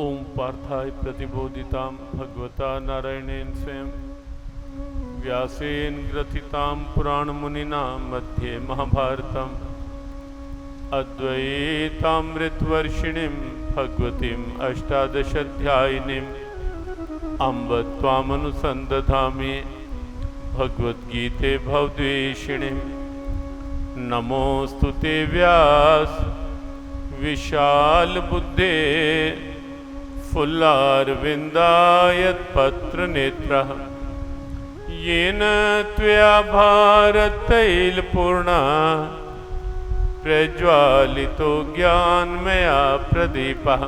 ओम पार्थाय प्रतिबोधितां भगवता नारायणेन स्वयं व्यासेन ग्रथितां पुराणमुनिना मध्ये महाभारतम् अद्वैतामृतवर्षिणीं भगवतीम् अष्टादशाध्यायिनीम् अम्ब त्वामनुसन्दधामि भगवद्गीते भवद्वेषिणीं। नमोऽस्तु ते व्यास विशाल बुद्धे फुल्लारविन्दायतपत्रनेत्रः येन त्वया भारतैलपूर्णा प्रज्वालितो ज्ञानमया प्रदीपः।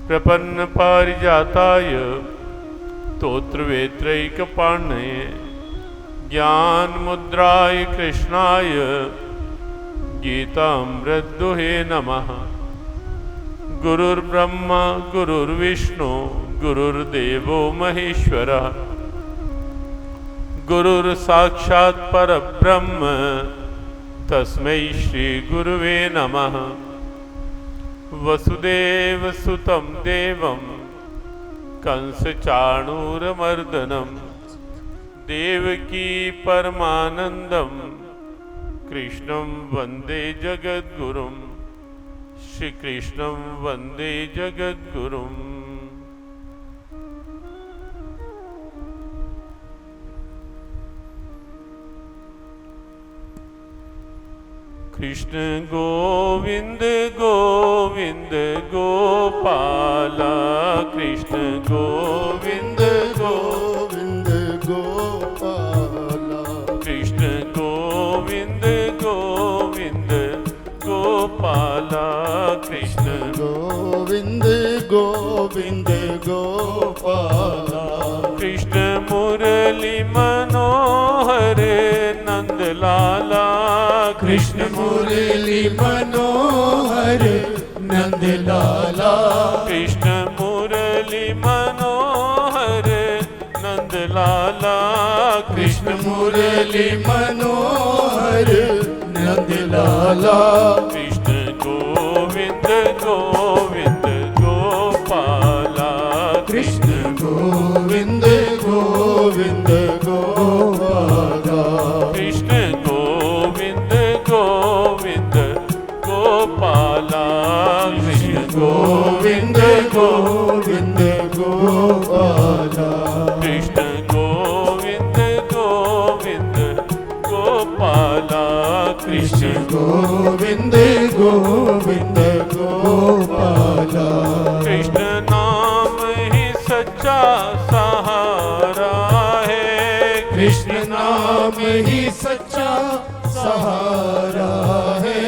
प्रपन्नपारिजाताय स्तोत्रवेत्रैकपाणये ज्ञानमुद्राय कृष्णाय गीतामृतदुहे नमः। गुरुर्ब्रह्मा गुरुर्विष्णु गुरुर्देवो महेश्वरः गुरुर्साक्षात् परब्रह्म तस्मै श्री गुरुवे नमः। वसुदेवसुतं देवं कंसचाणूरमर्दनं देवकी परमानन्दं कृष्णं वन्दे जगद्गुरुं। श्रीकृष्णं वन्दे जगद्गुरुम्। कृष्ण गोविंद गोविंद गोपाला कृष्ण गोविंद गोविंद गोपाला कृष्ण गोविंद गोविंद गोपाला कृष्ण गोविंद गोविंद गोपाला कृष्ण मुरली मनोहर नंदलाला कृष्ण मुरली मनोहर नंदलाला कृष्ण मुरली मनोहर नंदलाला कृष्ण मुरली मनोहर नंदलाला कृष्ण गोविंद गोविंद गोपाला कृष्ण गोविंद गोविंद गोपाला कृष्ण गोविंद गोविंद गोपाला कृष्ण गोविंद गोविंद गोपाला कृष्ण गोविंद गोविंद गोपाला कृष्ण गोविंद गोविंद गोपाला कृष्ण नाम ही सच्चा सहारा है कृष्ण नाम ही सच्चा सहारा है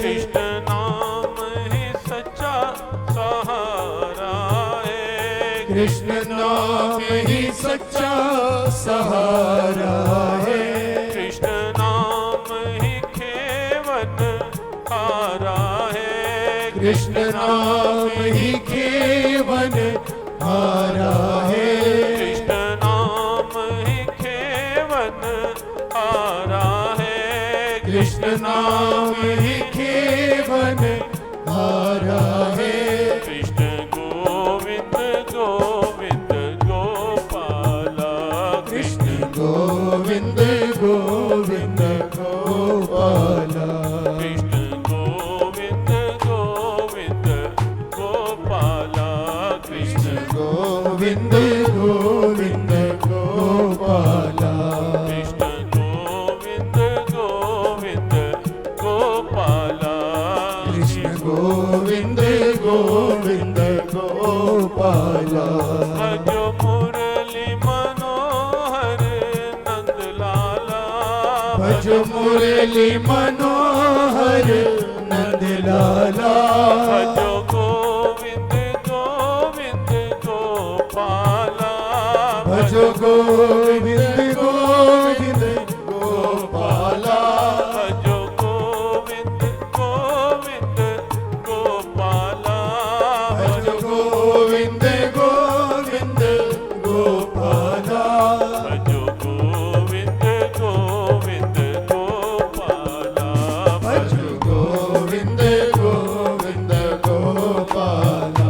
कृष्ण नाम ही सच्चा सहारा है कृष्ण नाम ही सच्चा सहारा है कृष्ण नाम ही खेवन हारा है कृष्ण नाम ही केवन हारा है कृष्ण नाम ही खेवन हारा है कृष्ण नाम ही केवन हारा है कृष्ण गोविंद गोविंद गोपाला कृष्ण गोविंद गोविंद गोपाला कृष्ण गोविंद गोविंद गोपाला कृष्ण गोविंद गोविंद गोपाला कृष्ण गोविंद गोविंद गोपाला कृष्ण गोविंद गोविंद गोपाला भजो मुरली मनोहर नंदलाला भज मुरली मनोहर नंदलाला भजो गोविंद गोविंद गोपाला भज गोविंद गोविंद गोपाला भजो गोविंद गोविंद गोपाला भज गोविंद गोविंद गोपाला भजो गोविंद गोविंद गोपाला भज गोविंद गोविंद गोपाला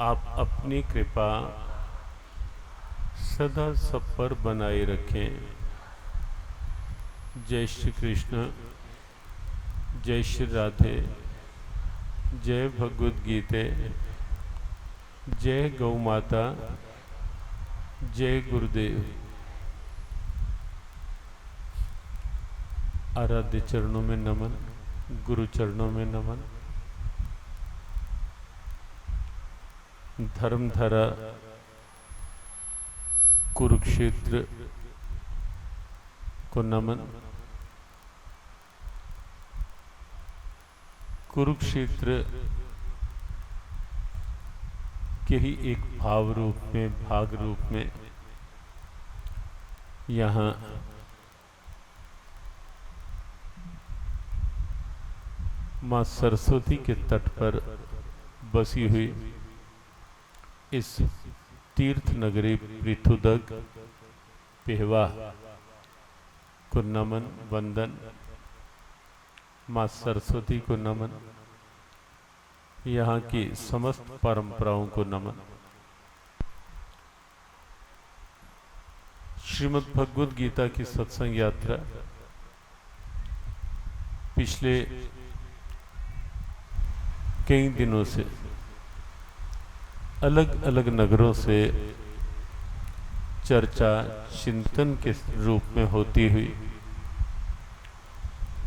आप अपनी कृपा सदा सब पर बनाए रखें। जय श्री कृष्ण, जय श्री राधे, जय भगवद गीते, जय गौ माता, जय गुरुदेव। आराध्य चरणों में नमन, गुरु चरणों में नमन। धर्मधारा कुरुक्षेत्र को नमन। कुरुक्षेत्र के ही एक भाव रूप में, भाग रूप में यहाँ माँ सरस्वती के तट पर बसी हुई इस तीर्थ नगरी पृथुदक पेहवा को नमन, वंदन। माँ सरस्वती को नमन, यहाँ की समस्त परंपराओं को नमन। श्रीमद् भगवद गीता की सत्संग यात्रा पिछले कई दिनों से अलग अलग नगरों से चर्चा, चिंतन के रूप में होती हुई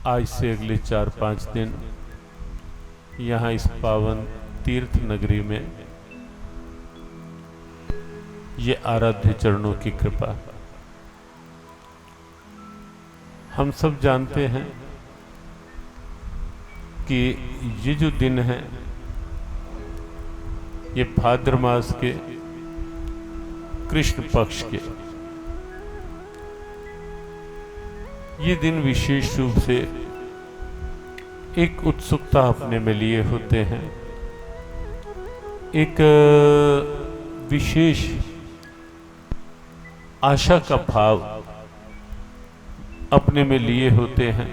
आज से अगले 4-5 दिन यहाँ इस पावन तीर्थ नगरी में ये आराध्य चरणों की कृपा। हम सब जानते हैं कि ये जो दिन है ये भाद्र मास के कृष्ण पक्ष के ये दिन विशेष रूप से एक उत्सुकता अपने में लिए होते हैं, एक विशेष आशा का भाव अपने में लिए होते हैं,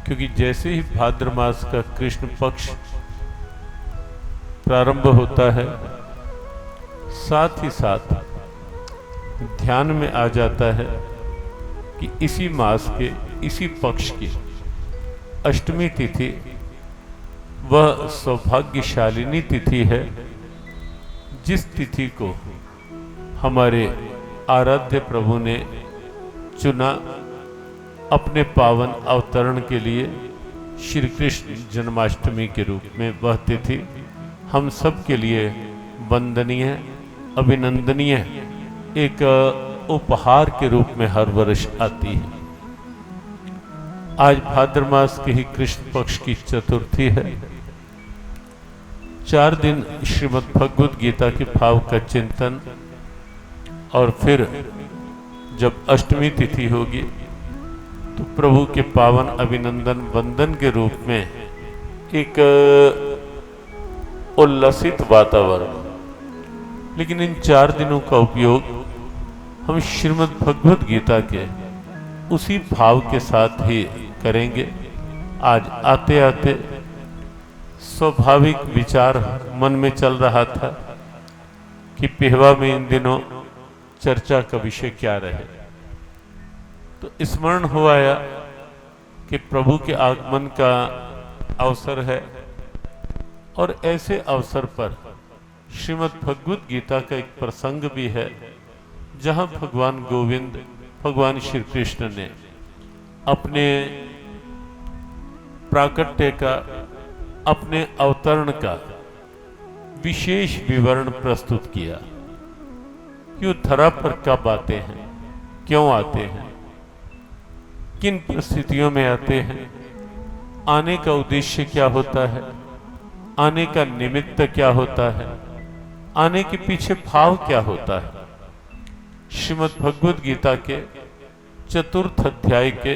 क्योंकि जैसे ही भाद्र मास का कृष्ण पक्ष प्रारंभ होता है साथ ही साथ ध्यान में आ जाता है कि इसी मास के, इसी पक्ष की अष्टमी तिथि वह सौभाग्यशालिनी तिथि है जिस तिथि को हमारे आराध्य प्रभु ने चुना अपने पावन अवतरण के लिए श्री कृष्ण जन्माष्टमी के रूप में। वह तिथि हम सब के लिए वंदनीय, अभिनंदनीय एक उपहार के रूप में हर वर्ष आती है। आज भाद्र मास के ही कृष्ण पक्ष की चतुर्थी है। 4 दिन श्रीमद् भगवद गीता के भाव का चिंतन और फिर जब अष्टमी तिथि होगी तो प्रभु के पावन अभिनंदन वंदन के रूप में एक उल्लसित वातावरण। लेकिन इन 4 दिनों का उपयोग हम श्रीमद् भगवद गीता के उसी भाव के साथ ही करेंगे। आज आते आते स्वाभाविक विचार मन में चल रहा था कि पेहवा में इन दिनों चर्चा का विषय क्या रहे, तो स्मरण हो आया कि प्रभु के आगमन का अवसर है और ऐसे अवसर पर श्रीमद् भगवद गीता का एक प्रसंग भी है जहां भगवान गोविंद, भगवान श्री कृष्ण ने अपने प्राकट्य का, अपने अवतरण का विशेष विवरण प्रस्तुत किया कि वो धरा पर कब आते हैं, क्यों आते हैं, किन परिस्थितियों में आते हैं, आने का उद्देश्य क्या होता है, आने का निमित्त क्या होता है, आने के पीछे भाव क्या होता है। श्रीमद् भगवद गीता के 4th अध्याय के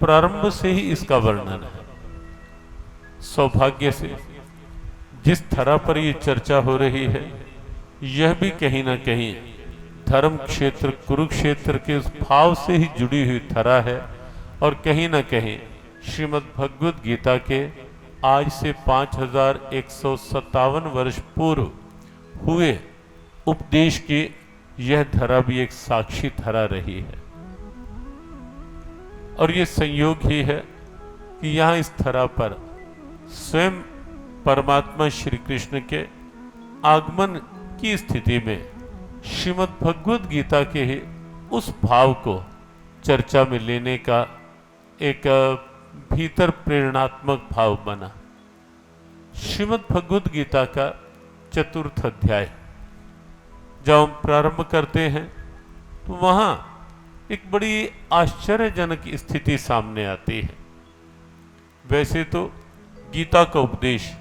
प्रारंभ से ही इसका वर्णन है। सौभाग्य से जिस धरा पर ये चर्चा हो रही है यह भी कहीं ना कहीं धर्म क्षेत्र कुरुक्षेत्र के उस भाव से ही जुड़ी हुई धरा है और कहीं ना कहीं श्रीमद् भगवद गीता के आज से 5157 वर्ष पूर्व हुए उपदेश की यह धरा भी एक साक्षी धरा रही है। और ये संयोग ही है कि यहाँ इस धरा पर स्वयं परमात्मा श्री कृष्ण के आगमन की स्थिति में श्रीमद् भगवद गीता के ही उस भाव को चर्चा में लेने का एक भीतर प्रेरणात्मक भाव बना। श्रीमद् भगवद गीता का चतुर्थ अध्याय जब हम प्रारंभ करते हैं तो वहां एक बड़ी आश्चर्यजनक स्थिति सामने आती है। वैसे तो गीता का उपदेश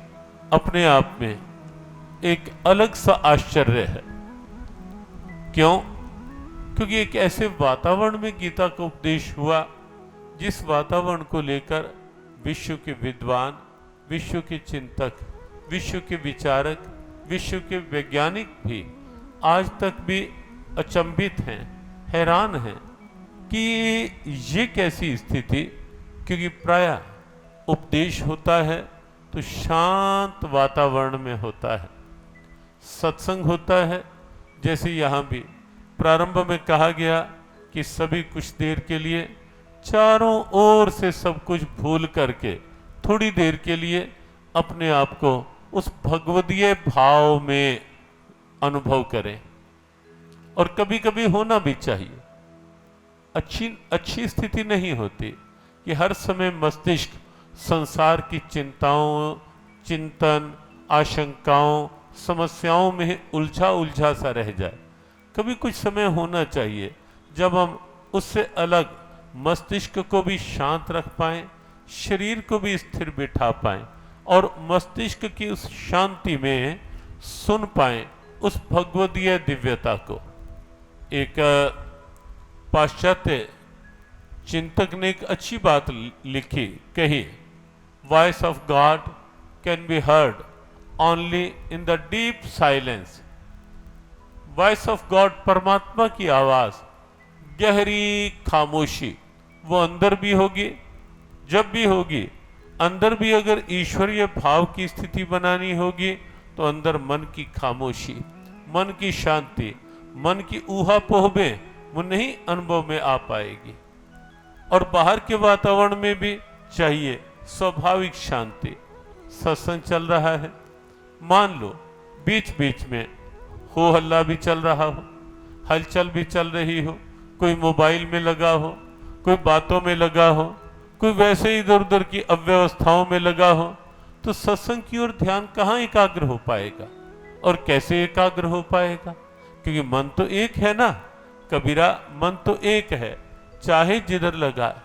अपने आप में एक अलग सा आश्चर्य है। क्यों? क्योंकि एक ऐसे वातावरण में गीता का उपदेश हुआ जिस वातावरण को लेकर विश्व के विद्वान, विश्व के चिंतक, विश्व के विचारक, विश्व के वैज्ञानिक भी आज तक भी अचंभित हैं, हैरान हैं कि ये कैसी स्थिति। क्योंकि प्रायः उपदेश होता है तो शांत वातावरण में होता है, सत्संग होता है। जैसे यहाँ भी प्रारंभ में कहा गया कि सभी कुछ देर के लिए चारों ओर से सब कुछ भूल करके थोड़ी देर के लिए अपने आप को उस भगवदीय भाव में अनुभव करें। और कभी कभी होना भी चाहिए। अच्छी स्थिति नहीं होती कि हर समय मस्तिष्क संसार की चिंताओं, चिंतन, आशंकाओं, समस्याओं में उलझा सा रह जाए। कभी कुछ समय होना चाहिए जब हम उससे अलग मस्तिष्क को भी शांत रख पाएं, शरीर को भी स्थिर बिठा पाएं और मस्तिष्क की उस शांति में सुन पाएं उस भगवदीय दिव्यता को। एक पाश्चात्य चिंतक ने एक अच्छी बात लिखी, कही, voice of God can be heard only in the deep silence. Voice of God, परमात्मा की आवाज, गहरी खामोशी, वो अंदर भी होगी, जब भी होगी अंदर भी। अगर ईश्वरीय भाव की स्थिति बनानी होगी तो अंदर मन की खामोशी, मन की शांति, मन की ऊहापोह में वो नहीं अनुभव में आ पाएगी। और बाहर के वातावरण में भी चाहिए स्वाभाविक शांति। सत्संग चल रहा है, मान लो बीच बीच में हो हल्ला भी चल रहा हो, हलचल भी चल रही हो, कोई मोबाइल में लगा हो, कोई बातों में लगा हो, कोई वैसे इधर उधर की अव्यवस्थाओं में लगा हो, तो सत्संग की ओर ध्यान कहाँ एकाग्र हो पाएगा और कैसे एकाग्र हो पाएगा? क्योंकि मन तो एक है ना। कबीरा, मन तो एक है, चाहे जिधर लगा,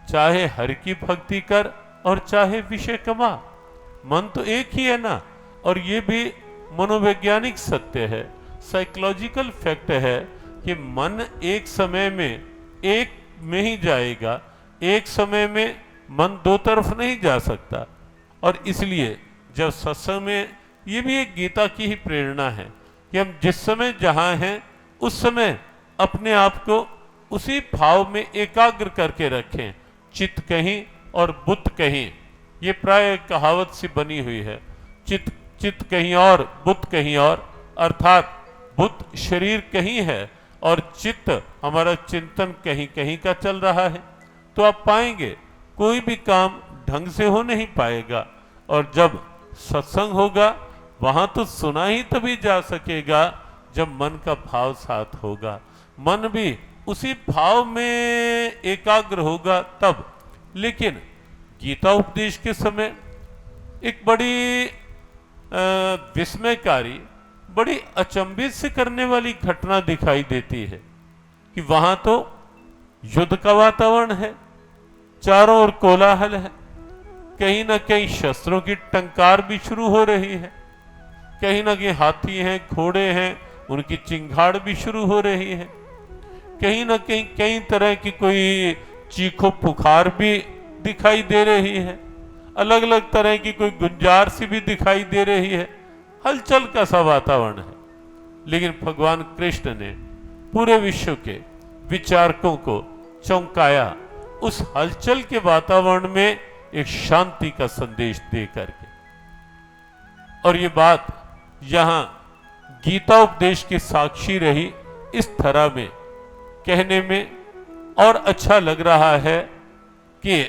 चाहे हरि की भक्ति कर और चाहे विषय कमा, मन तो एक ही है ना। और ये भी मनोवैज्ञानिक सत्य है, साइकोलॉजिकल फैक्ट है कि मन एक समय में एक में ही जाएगा, एक समय में मन दो तरफ नहीं जा सकता। और इसलिए जब सत्संग में, ये भी एक गीता की ही प्रेरणा है कि हम जिस समय जहां हैं उस समय अपने आप को उसी भाव में एकाग्र करके रखें। चित्त कहीं और बुद्ध कहीं, ये प्राय कहावत सी बनी हुई है। चित्त कहीं और बुद्ध कहीं और, अर्थात बुद्ध शरीर कहीं है और चित्त हमारा चिंतन कहीं कहीं का चल रहा है। तो आप पाएंगे कोई भी काम ढंग से हो नहीं पाएगा। और जब सत्संग होगा वहां तो सुना ही तभी जा सकेगा जब मन का भाव साथ होगा, मन भी उसी भाव में एकाग्र होगा तब। लेकिन गीता उपदेश के समय एक बड़ी विस्मयकारी, बड़ी अचंभित से करने वाली घटना दिखाई देती है कि वहां तो युद्ध का वातावरण है, चारों ओर कोलाहल है, कहीं ना कहीं शस्त्रों की टंकार भी शुरू हो रही है, कहीं ना कहीं हाथी हैं, घोड़े हैं, उनकी चिंगाड़ भी शुरू हो रही है, कहीं ना कहीं कई तरह की कोई चीखो पुकार भी दिखाई दे रही है, अलग अलग तरह की कोई गुंजार सी भी दिखाई दे रही है, हलचल का सा वातावरण है। लेकिन भगवान कृष्ण ने पूरे विश्व के विचारकों को चौंकाया। उस हलचल के वातावरण में एक शांति का संदेश दे करके। और ये बात यहां गीता उपदेश की साक्षी रही, इस तरह में कहने में और अच्छा लग रहा है कि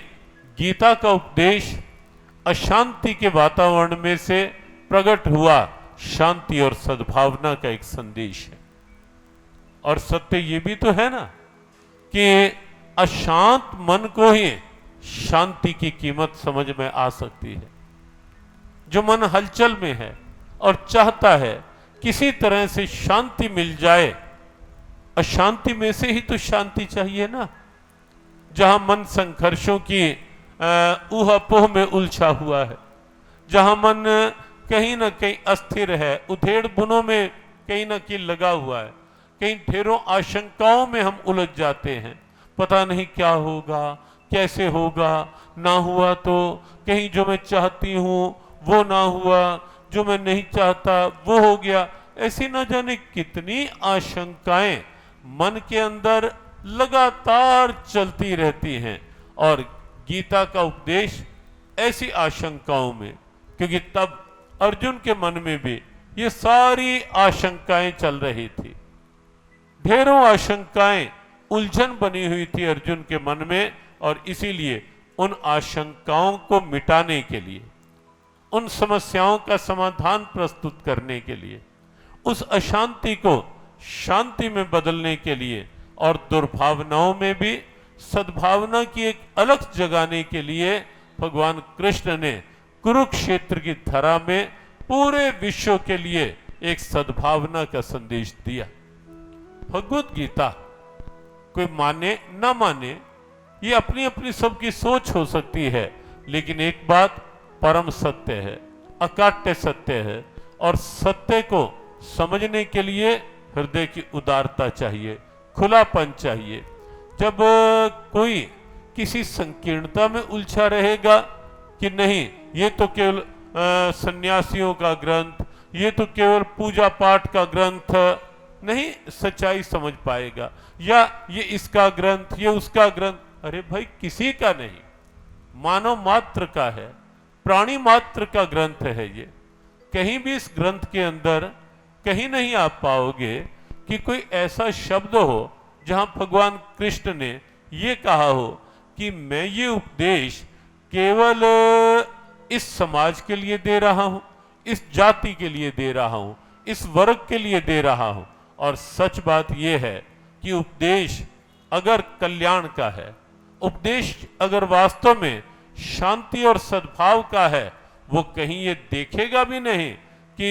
गीता का उपदेश अशांति के वातावरण में से प्रकट हुआ शांति और सद्भावना का एक संदेश है। और सत्य ये भी तो है ना कि अशांत मन को ही शांति की कीमत समझ में आ सकती है। जो मन हलचल में है और चाहता है किसी तरह से शांति मिल जाए, अशांति में से ही तो शांति चाहिए ना। जहां मन संघर्षों की ऊहापोह में उलझा हुआ है, जहां मन कहीं ना कहीं अस्थिर है, उधेड़ बुनों में कहीं ना कहीं लगा हुआ है, कहीं ढेरों आशंकाओं में हम उलझ जाते हैं। पता नहीं क्या होगा, कैसे होगा, ना हुआ तो कहीं जो मैं चाहती हूं वो ना हुआ, जो मैं नहीं चाहता वो हो गया। ऐसी न जाने कितनी आशंकाएं मन के अंदर लगातार चलती रहती हैं। और गीता का उपदेश ऐसी आशंकाओं में, क्योंकि तब अर्जुन के मन में भी ये सारी आशंकाएं चल रही थी, ढेरों आशंकाएं, उलझन बनी हुई थी अर्जुन के मन में। और इसीलिए उन आशंकाओं को मिटाने के लिए, उन समस्याओं का समाधान प्रस्तुत करने के लिए, उस अशांति को शांति में बदलने के लिए और दुर्भावनाओं में भी सद्भावना की एक अलग जगाने के लिए भगवान कृष्ण ने कुरुक्षेत्र की धरा में पूरे विश्व के लिए एक सद्भावना का संदेश दिया। भगवत गीता कोई माने ना माने, ये अपनी अपनी सबकी सोच हो सकती है, लेकिन एक बात परम सत्य है, अकाट्य सत्य है। और सत्य को समझने के लिए हृदय की उदारता चाहिए, खुलापन चाहिए। जब कोई किसी संकीर्णता में उलझा रहेगा कि नहीं ये तो केवल सन्यासियों का ग्रंथ, ये तो केवल पूजा पाठ का ग्रंथ, नहीं सच्चाई समझ पाएगा, या ये इसका ग्रंथ, ये उसका ग्रंथ। अरे भाई किसी का नहीं, मानव मात्र का है, प्राणी मात्र का ग्रंथ है ये। कहीं भी इस ग्रंथ के अंदर कहीं नहीं आप पाओगे कि कोई ऐसा शब्द हो जहां भगवान कृष्ण ने ये कहा हो कि मैं ये उपदेश केवल इस समाज के लिए दे रहा हूं, इस जाति के लिए दे रहा हूं, इस वर्ग के लिए दे रहा हूं। और सच बात यह है कि उपदेश अगर कल्याण का है, उपदेश अगर वास्तव में शांति और सद्भाव का है, वो कहीं ये देखेगा भी नहीं कि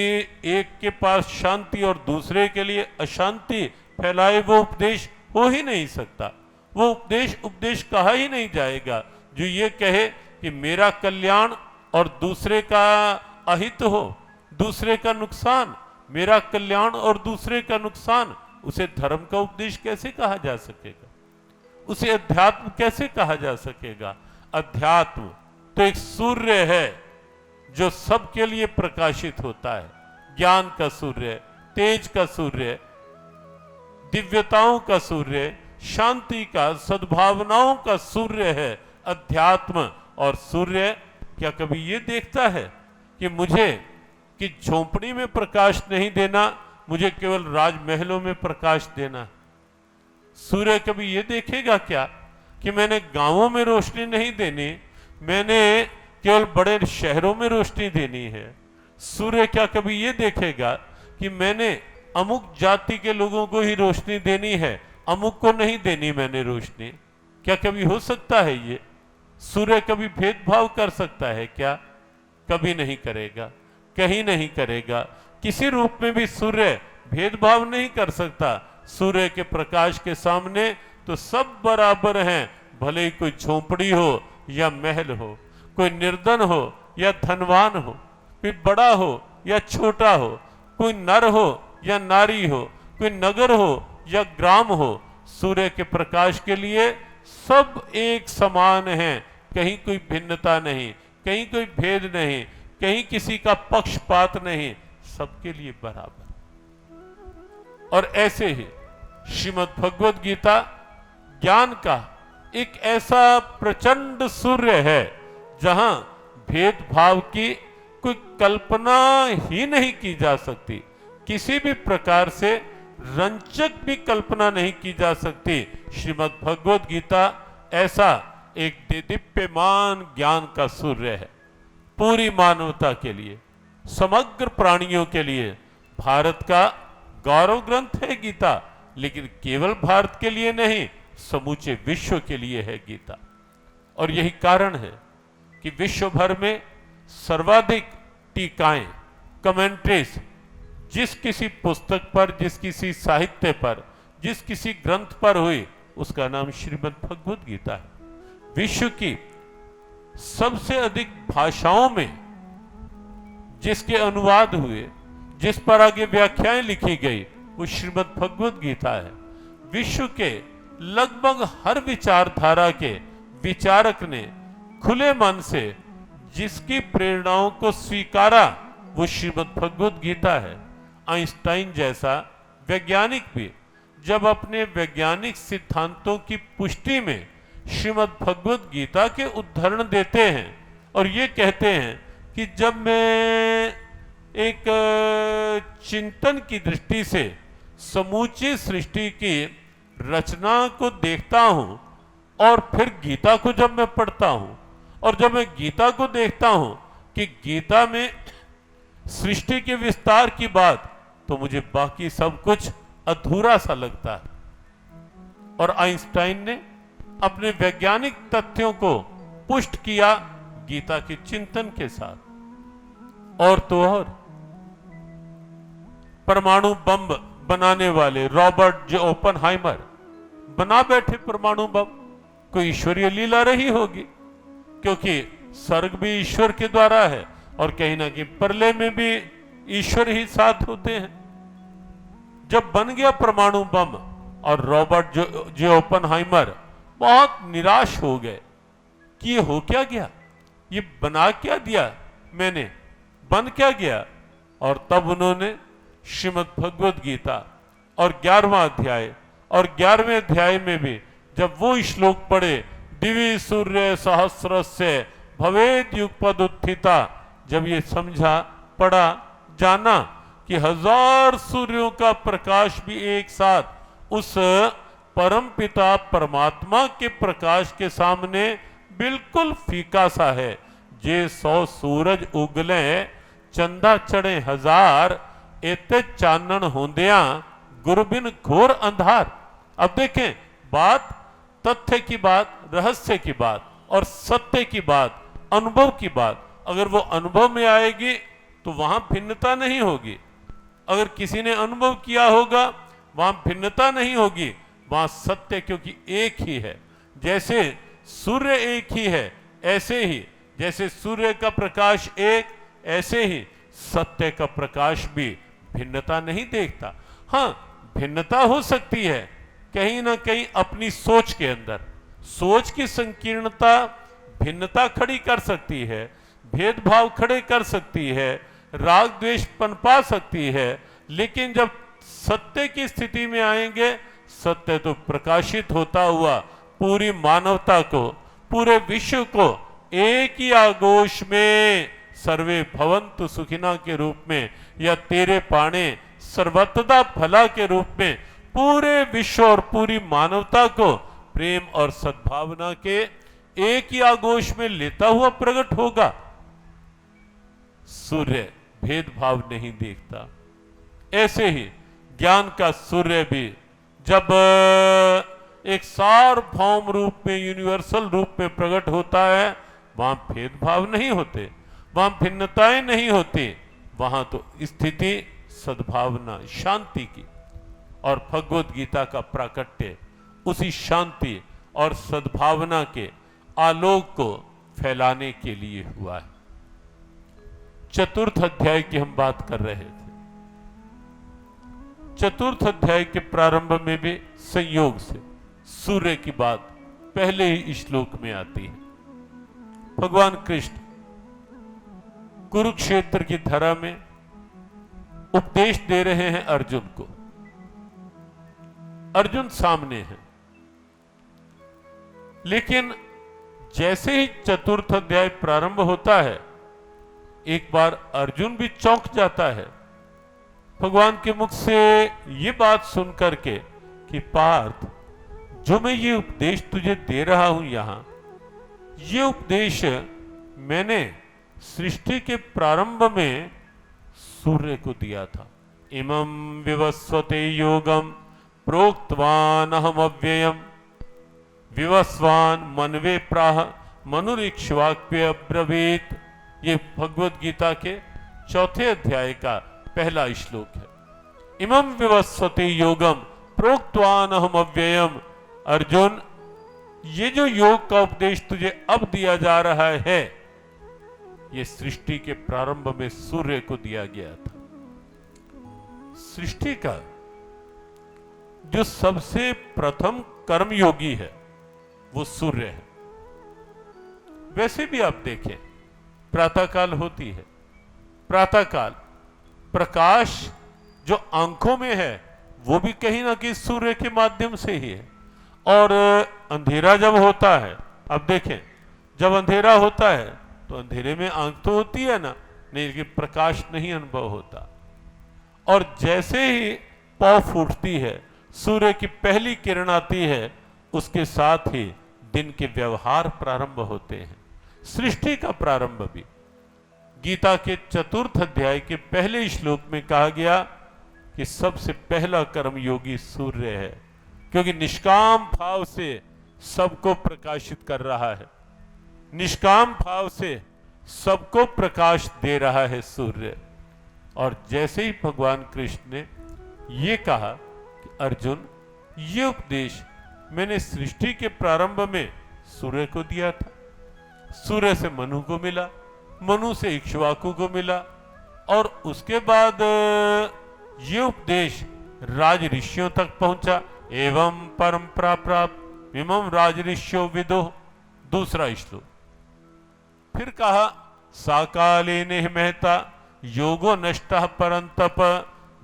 एक के पास शांति और दूसरे के लिए अशांति फैलाए। वो उपदेश हो ही नहीं सकता, वो उपदेश कहा ही नहीं जाएगा जो ये कहे कि मेरा कल्याण और दूसरे का अहित हो, दूसरे का नुकसान, मेरा कल्याण और दूसरे का नुकसान। उसे धर्म का उपदेश कैसे कहा जा सकेगा? उसे अध्यात्म कैसे कहा जा सकेगा? अध्यात्म तो एक सूर्य है जो सबके लिए प्रकाशित होता है, ज्ञान का सूर्य, तेज का सूर्य, दिव्यताओं का सूर्य, शांति का, सद्भावनाओं का सूर्य है अध्यात्म। और सूर्य क्या कभी ये देखता है कि मुझे कि झोंपड़ी में प्रकाश नहीं देना, मुझे केवल राजमहलों में प्रकाश देना? सूर्य कभी ये देखेगा क्या कि मैंने गांवों में रोशनी नहीं देनी, मैंने केवल बड़े शहरों में रोशनी देनी है? सूर्य क्या कभी ये देखेगा कि मैंने अमुक जाति के लोगों को ही रोशनी देनी है, अमुक को नहीं देनी मैंने रोशनी? क्या कभी हो सकता है ये? सूर्य कभी भेदभाव कर सकता है क्या? कभी नहीं करेगा, कहीं नहीं करेगा। किसी रूप में भी सूर्य भेदभाव नहीं कर सकता। सूर्य के प्रकाश के सामने तो सब बराबर हैं, भले ही कोई झोंपड़ी हो या महल हो, कोई निर्धन हो या धनवान हो, कोई बड़ा हो या छोटा हो, कोई नर हो या नारी हो, कोई नगर हो या ग्राम हो। सूर्य के प्रकाश के लिए सब एक समान हैं, कहीं कोई भिन्नता नहीं, कहीं कोई भेद नहीं, कहीं किसी का पक्षपात नहीं, सबके लिए बराबर। और ऐसे ही श्रीमद् भगवद गीता ज्ञान का एक ऐसा प्रचंड सूर्य है जहां भेदभाव की कोई कल्पना ही नहीं की जा सकती, किसी भी प्रकार से रंचक भी कल्पना नहीं की जा सकती। श्रीमद् भगवद गीता ऐसा एक दिव्यमान ज्ञान का सूर्य है, पूरी मानवता के लिए, समग्र प्राणियों के लिए। भारत का गौरव ग्रंथ है गीता, लेकिन केवल भारत के लिए नहीं, समूचे विश्व के लिए है गीता। और यही कारण है कि विश्व भर में सर्वाधिक टीकाएं, कमेंट्रीज जिस किसी पुस्तक पर, जिस किसी साहित्य पर, जिस किसी ग्रंथ पर हुई, उसका नाम श्रीमद् भगवद गीता है। विश्व की सबसे अधिक भाषाओं में जिसके अनुवाद हुए, जिस पर आगे व्याख्याएं लिखी गई, वो श्रीमद् भगवद गीता है। विश्व के लगभग हर विचारधारा के विचारक ने खुले मन से जिसकी प्रेरणाओं को स्वीकारा, वो श्रीमद् भगवद गीता है। आइंस्टाइन जैसा वैज्ञानिक भी जब अपने वैज्ञानिक सिद्धांतों की पुष्टि में श्रीमद् भगवद गीता के उद्धरण देते हैं और ये कहते हैं कि जब मैं एक चिंतन की दृष्टि से समूची सृष्टि की रचना को देखता हूं और फिर गीता को जब मैं पढ़ता हूं और जब मैं गीता को देखता हूं कि गीता में सृष्टि के विस्तार की बात, तो मुझे बाकी सब कुछ अधूरा सा लगता है। और आइंस्टाइन ने अपने वैज्ञानिक तथ्यों को पुष्ट किया गीता के चिंतन के साथ। और तो और परमाणु बम बनाने वाले रॉबर्ट जे ओपनहाइमर बना बैठे परमाणु बम। कोई ईश्वरीय लीला रही होगी, क्योंकि स्वर्ग भी ईश्वर के द्वारा है और कहीं ना कहीं प्रलय में भी ईश्वर ही साथ होते हैं। जब बन गया परमाणु बम और रॉबर्ट जे ओपनहाइमर बहुत निराश हो गए कि ये हो क्या गया, ये बना क्या दिया मैंने, बन क्या गया। और तब उन्होंने श्रीमद् भगवद गीता और 11वां अध्याय और 11वें अध्याय में भी जब वो श्लोक पढ़े, दिवि सूर्य सहस्रस्य भवेद युगपद उत्थिता, जब ये समझा, पढ़ा, जाना कि 1000 सूर्यों का प्रकाश भी एक साथ उस परम पिता परमात्मा के प्रकाश के सामने बिल्कुल फीका सा है। जे 100 सूरज उगले चंदा चढ़े 1000, एते चानन होंदिया गुरु बिन घोर अंधार। अब देखें, बात तथ्य की बात, रहस्य की बात और सत्य की बात, अनुभव की बात, अगर वो अनुभव में आएगी तो वहां भिन्नता नहीं होगी। अगर किसी ने अनुभव किया होगा वहां भिन्नता नहीं होगी, वहां सत्य क्योंकि एक ही है। जैसे सूर्य एक ही है, ऐसे ही जैसे सूर्य का प्रकाश एक, ऐसे ही सत्य का प्रकाश भी भिन्नता नहीं देखता। हाँ, भिन्नता हो सकती है कहीं ना कहीं अपनी सोच के अंदर, सोच की संकीर्णता भिन्नता खड़ी कर सकती है, भेदभाव खड़े कर सकती है, राग द्वेष पनपा सकती है। लेकिन जब सत्य की स्थिति में आएंगे, सत्य तो प्रकाशित होता हुआ पूरी मानवता को, पूरे विश्व को एक ही आगोश में सर्वे भवन्तु सुखिना के रूप में या तेरे पाणे सर्वतदा फला के रूप में पूरे विश्व और पूरी मानवता को प्रेम और सद्भावना के एक ही आगोश में लेता हुआ प्रकट होगा। सूर्य भेदभाव नहीं देखता। ऐसे ही ज्ञान का सूर्य भी जब एक सार्वभौम रूप में, यूनिवर्सल रूप में प्रकट होता है, वहां भेदभाव नहीं होते, वहां भिन्नताएं नहीं होती, वहां तो स्थिति सद्भावना, शांति की। और भगवद गीता का प्राकट्य उसी शांति और सद्भावना के आलोक को फैलाने के लिए हुआ है। चतुर्थ अध्याय की हम बात कर रहे थे। चतुर्थ अध्याय के प्रारंभ में भी संयोग से सूर्य की बात पहले ही श्लोक में आती है। भगवान कृष्ण कुरुक्षेत्र की धरा में उपदेश दे रहे हैं अर्जुन को। अर्जुन सामने है, लेकिन जैसे ही चतुर्थ अध्याय प्रारंभ होता है, एक बार अर्जुन भी चौंक जाता है भगवान के मुख से ये बात सुन करके कि पार्थ, जो मैं ये उपदेश तुझे दे रहा हूं यहां, ये उपदेश मैंने सृष्टि के प्रारंभ में सूर्य को दिया था। इमं विवस्वते योगम प्रोक्तवान अहम अव्ययम विवस्वान मनवे प्राह मनुरीक्ष्वाक्य अब्रवीत। ये भगवत गीता के चौथे अध्याय का पहला श्लोक है। इमं विवस्वते योगम प्रोक्तवान अहम अव्ययम। अर्जुन, ये जो योग का उपदेश तुझे अब दिया जा रहा है, ये सृष्टि के प्रारंभ में सूर्य को दिया गया था। सृष्टि का जो सबसे प्रथम कर्मयोगी है वो सूर्य है। वैसे भी आप देखें, प्रातःकाल होती है, प्रातःकाल प्रकाश जो आंखों में है वो भी कहीं ना कहीं सूर्य के माध्यम से ही है। और अंधेरा जब होता है, अब देखें, जब अंधेरा होता है तो अंधेरे में आंख तो होती है ना, नहीं कि प्रकाश नहीं अनुभव होता। और जैसे ही पौ फूटती है, सूर्य की पहली किरण आती है, उसके साथ ही दिन के व्यवहार प्रारंभ होते हैं। सृष्टि का प्रारंभ भी गीता के चतुर्थ अध्याय के पहले श्लोक में कहा गया कि सबसे पहला कर्मयोगी सूर्य है, क्योंकि निष्काम भाव से सबको प्रकाशित कर रहा है, निष्काम भाव से सबको प्रकाश दे रहा है सूर्य। और जैसे ही भगवान कृष्ण ने ये कहा कि अर्जुन, ये उपदेश मैंने सृष्टि के प्रारंभ में सूर्य को दिया था, सूर्य से मनु को मिला, मनु से इक्ष्वाकु को मिला, और उसके बाद ये उपदेश राज ऋषियों तक पहुंचा। एवं परंपरा प्राप्त इमं राज ऋषियो विदो, दूसरा श्लोक। फिर कहा साकाले नेह महता योगो नष्टः परंतप।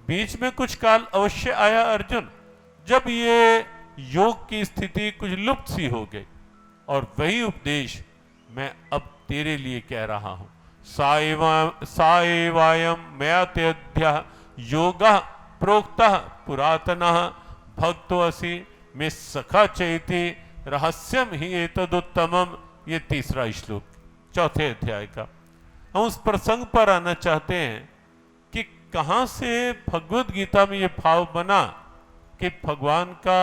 बीच में कुछ काल अवश्य आया अर्जुन, जब ये योग की स्थिति कुछ लुप्त सी हो गई, और वही उपदेश मैं अब तेरे लिए कह रहा हूं। साएवायम मया तेऽध्या योगः प्रोक्तः पुरातनः भक्तो असि में सखा चैति रहस्यम ही एतदुत्तमम्। ये तीसरा श्लोक चौथे अध्याय का। हम उस प्रसंग पर आना चाहते हैं कि कहां से भगवत गीता में ये भाव बना कि भगवान का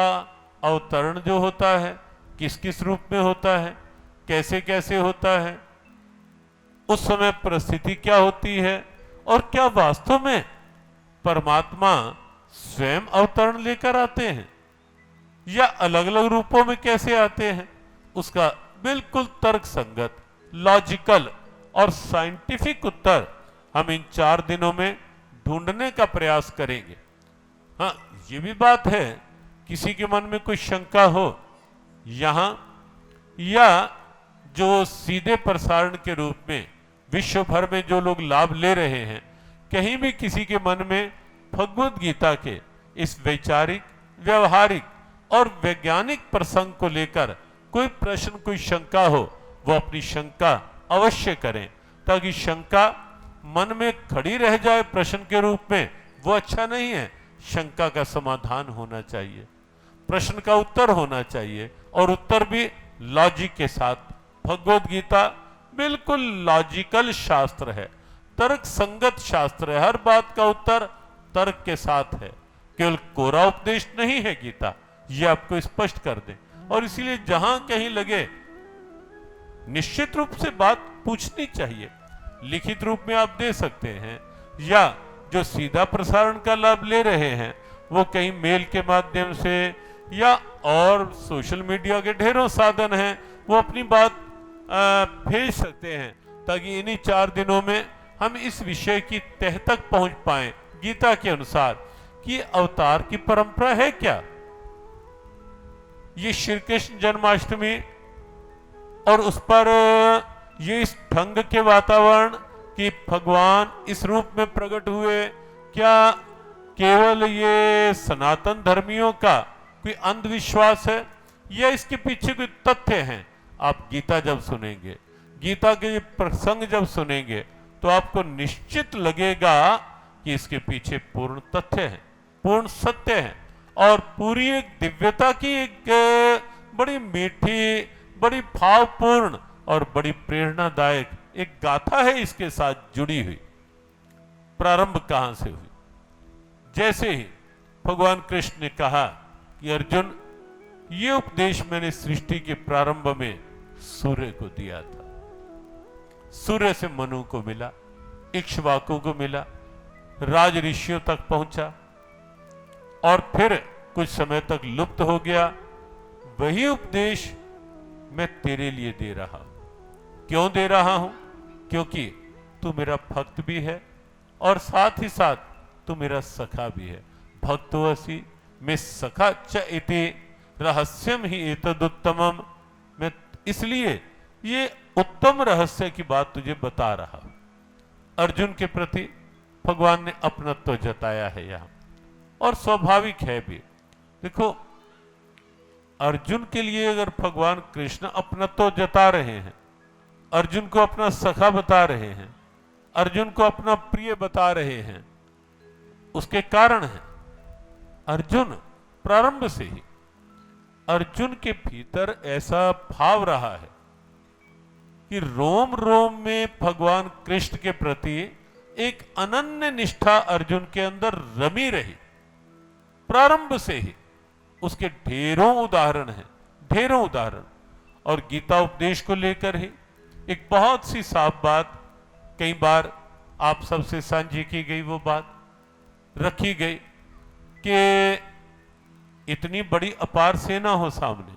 अवतरण जो होता है किस किस रूप में होता है, कैसे कैसे होता है, उस समय परिस्थिति क्या होती है, और क्या वास्तव में परमात्मा स्वयं अवतरण लेकर आते हैं या अलग अलग रूपों में कैसे आते हैं, उसका बिल्कुल तर्क संगत, लॉजिकल और साइंटिफिक उत्तर हम इन 4 दिनों में ढूंढने का प्रयास करेंगे। हाँ, ये भी बात है, किसी के मन में कोई शंका हो यहां, या जो सीधे प्रसारण के रूप में विश्व भर में जो लोग लाभ ले रहे हैं, कहीं भी किसी के मन में भगवत गीता के इस वैचारिक, व्यवहारिक और वैज्ञानिक प्रसंग को लेकर कोई प्रश्न, कोई शंका हो, वो अपनी शंका अवश्य करें, ताकि शंका मन में खड़ी रह जाए प्रश्न के रूप में, वो अच्छा नहीं है। शंका का समाधान होना चाहिए, प्रश्न का उत्तर होना चाहिए, और उत्तर भी लॉजिक के साथ। भगवत गीता बिल्कुल लॉजिकल शास्त्र है, तर्क संगत शास्त्र है, हर बात का उत्तर तर्क के साथ है, केवल कोरा उपदेश नहीं है गीता, ये आपको स्पष्ट कर दें। और इसीलिए जहां कहीं लगे निश्चित रूप से बात पूछनी चाहिए, लिखित रूप में आप दे सकते हैं, या जो सीधा प्रसारण का लाभ ले रहे हैं वो कहीं मेल के माध्यम से या और सोशल मीडिया के ढेरों साधन हैं, वो अपनी बात भेज सकते हैं, ताकि इन्हीं 4 दिनों में हम इस विषय की तह तक पहुंच पाएं गीता के अनुसार कि अवतार की परंपरा है क्या। ये श्री कृष्ण जन्माष्टमी और उस पर ये इस ढंग के वातावरण कि भगवान इस रूप में प्रकट हुए, क्या केवल ये सनातन धर्मियों का कोई अंधविश्वास है या इसके पीछे कोई तथ्य हैं? आप गीता जब सुनेंगे, गीता के ये प्रसंग जब सुनेंगे, तो आपको निश्चित लगेगा कि इसके पीछे पूर्ण तथ्य है, पूर्ण सत्य है और पूरी एक दिव्यता की एक बड़ी मीठी, बड़ी भावपूर्ण और बड़ी प्रेरणादायक एक गाथा है इसके साथ जुड़ी हुई। प्रारंभ कहां से हुई? जैसे ही भगवान कृष्ण ने कहा कि अर्जुन, ये उपदेश मैंने सृष्टि के प्रारंभ में सूर्य को दिया था, सूर्य से मनु को मिला, इक्ष्वाकु को मिला, राज ऋषियों तक पहुंचा और फिर कुछ समय तक लुप्त हो गया। वही उपदेश मैं तेरे लिए दे रहा हूं। क्यों दे रहा हूं? क्योंकि तू मेरा भक्त भी है और साथ ही साथ तू मेरा सखा भी है। भक्तोऽसि में सखा च इति रहस्यम ही एतदुत्तमम्। मैं इसलिए ये उत्तम रहस्य की बात तुझे बता रहा हूं। अर्जुन के प्रति भगवान ने अपनत्व जताया है यहां, और स्वाभाविक है भी। देखो, अर्जुन के लिए अगर भगवान कृष्ण अपनत्व जता रहे हैं, अर्जुन को अपना सखा बता रहे हैं, अर्जुन को अपना प्रिय बता रहे हैं, उसके कारण है अर्जुन प्रारंभ से ही, अर्जुन के भीतर ऐसा भाव रहा है कि रोम रोम में भगवान कृष्ण के प्रति एक अनन्य निष्ठा अर्जुन के अंदर रमी रही। प्रारंभ से ही उसके ढेरों उदाहरण हैं, ढेरों उदाहरण। और गीता उपदेश को लेकर ही एक बहुत सी साफ बात कई बार आप सबसे साझी की गई, वो बात रखी गई कि इतनी बड़ी अपार सेना हो सामने,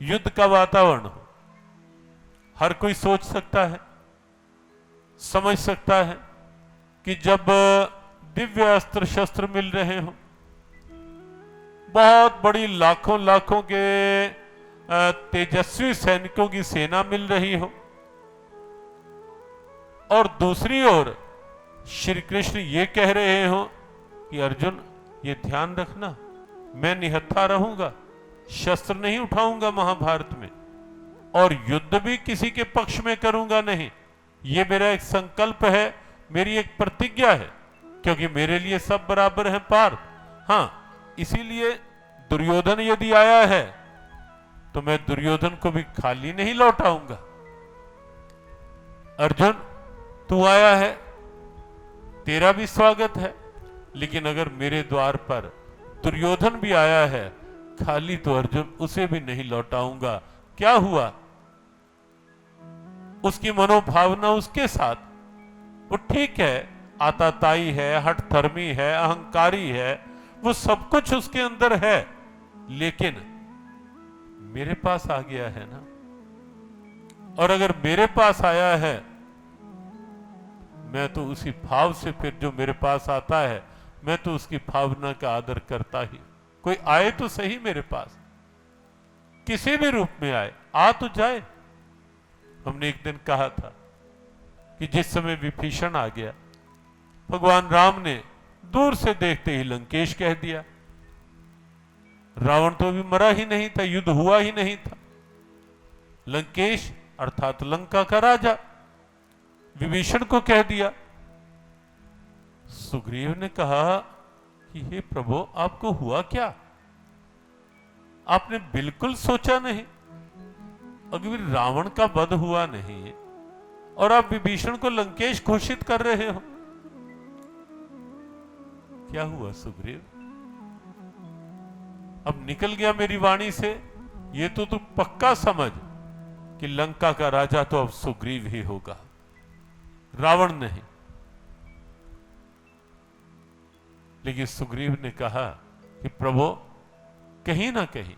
युद्ध का वातावरण हो, हर कोई सोच सकता है, समझ सकता है कि जब दिव्य अस्त्र शस्त्र मिल रहे हो, बहुत बड़ी लाखों लाखों के तेजस्वी सैनिकों की सेना मिल रही हो, और दूसरी ओर श्री कृष्ण ये कह रहे हो कि अर्जुन, ये ध्यान रखना, मैं निहत्था रहूंगा, शस्त्र नहीं उठाऊंगा महाभारत में, और युद्ध भी किसी के पक्ष में करूंगा नहीं। ये मेरा एक संकल्प है, मेरी एक प्रतिज्ञा है, क्योंकि मेरे लिए सब बराबर हैं पार्थ। हां, इसीलिए दुर्योधन यदि आया है तो मैं दुर्योधन को भी खाली नहीं लौटाऊंगा। अर्जुन, तू आया है, तेरा भी स्वागत है, लेकिन अगर मेरे द्वार पर दुर्योधन भी आया है, खाली तो अर्जुन उसे भी नहीं लौटाऊंगा। क्या हुआ? उसकी मनोभावना उसके साथ, वो ठीक है, आताताई है, हठधर्मी है, अहंकारी है, वो सब कुछ उसके अंदर है, लेकिन मेरे पास आ गया है ना। और अगर मेरे पास आया है, मैं तो उसी भाव से, फिर जो मेरे पास आता है, मैं तो उसकी भावना का आदर करता ही। कोई आए तो सही मेरे पास, किसी भी रूप में आए, आ तो जाए। हमने एक दिन कहा था कि जिस समय विभीषण आ गया, भगवान राम ने दूर से देखते ही लंकेश कह दिया। रावण तो अभी मरा ही नहीं था, युद्ध हुआ ही नहीं था। लंकेश अर्थात लंका का राजा विभीषण को कह दिया। सुग्रीव ने कहा कि हे प्रभु, आपको हुआ क्या? आपने बिल्कुल सोचा नहीं, अगर रावण का वध हुआ नहीं और आप विभीषण को लंकेश घोषित कर रहे हो। क्या हुआ सुग्रीव? अब निकल गया मेरी वाणी से, ये तो तू पक्का समझ कि लंका का राजा तो अब सुग्रीव ही होगा, रावण नहीं। लेकिन सुग्रीव ने कहा कि प्रभु, कहीं ना कहीं